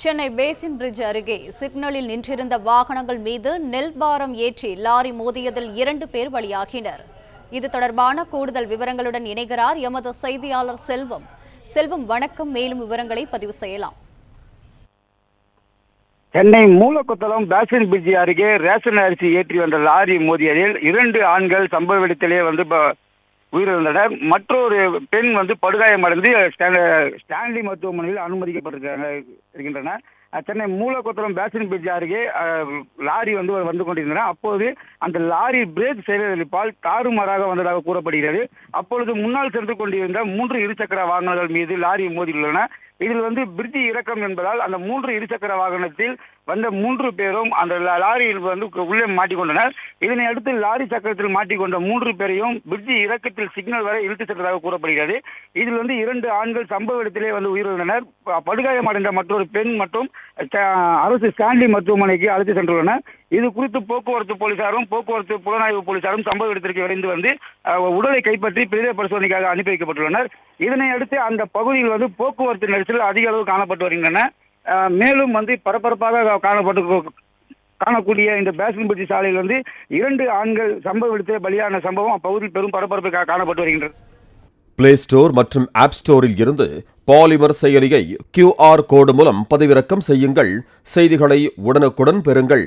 Chennai basin bridge அருகே சிக்னலில் நின்றிருந்த வாகனங்கள் மீது நெல் பாரம் ஏற்றி லாரி மோதியதில் 2 பேர் பலியாகினர். இது தொடர்பான கூடுதல் விவரங்களுடன் இணைகிறார் எமது செய்தியாளர் செல்வம். செல்வம், வணக்கம். மேலும் விவரங்களை பதிவு செய்யலாம். சென்னை மூலக்கொத்தளம் பேசின் பிரிட்ஜ் அருகே ரேஷன் அரிசி ஏற்றி வந்த லாரி மோதியதில் 2 ஆண்கள் சம்பவ இடத்திலே உயிரிழந்தனர். மற்றொரு பெண் படுகாயமடைந்து ஸ்டான்லி மருத்துவமனையில் அனுமதிக்கப்பட்டிருக்கின்றனர். சென்னை மூலக்கொத்தளம் பேசின் பிரிட்ஜ் அருகே லாரி வந்து கொண்டிருந்தன. அப்போது அந்த லாரி பிரேக் செயலிழப்பால் தாறுமாறாக வந்ததாக கூறப்படுகிறது. அப்பொழுது முன்னால் சென்று கொண்டிருந்த 3 இருசக்கர வாகனங்கள் மீது லாரி மோதியுள்ளன. இதில் பிரிட்ஜ் இறக்கம் என்பதால் அந்த 3 இருசக்கர வாகனத்தில் வந்த 3 பேரும் அந்த லாரியில் உள்ளே மாட்டிக்கொண்டனர். இதனை அடுத்து லாரி சக்கரத்தில் மாட்டிக்கொண்ட 3 பேரையும் பிரிட்ஜ் இறக்கத்தில் சிக்னல் வரை இழுத்து சென்றதாக கூறப்படுகிறது. இதில் 2 ஆண்கள் சம்பவ இடத்திலே உயிரிழந்தனர். படுகாயமடைந்த மற்றொரு பெண் மற்றும் அரசு ஸ்டான்லி மருத்துவமனைக்கு அழைத்து சென்றுள்ளனர். இது குறித்து போக்குவரத்து போலீசாரும் போக்குவரத்து புலனாய்வு போலீசாரும் சம்பவ இடத்திற்கு விரைந்து உடலை கைப்பற்றி பிரேத பரிசோதனைக்காக அனுப்பி வைக்கப்பட்டுள்ளனர். இதனை அடுத்து அந்த பகுதியில் போக்குவரத்து நெரிசல் அதிக அளவு காணப்பட்டு வருகின்றன. மேலும் பரபரப்பாக காணக்கூடிய இந்த பேசின் பிரிட்ஜ் சாலையில் 2 ஆண்கள் சம்பவ இடத்தில் பலியான சம்பவம் அப்பகுதியில் பெரும் பரபரப்பு காணப்பட்டு வருகின்றது. பிளே ஸ்டோர் மற்றும் ஆப் ஸ்டோரில் இருந்து பாலிமர் செயலியை QR கோடு மூலம் பதிவிறக்கம் செய்யுங்கள். செய்திகளை உடனுக்குடன் பெறுங்கள்.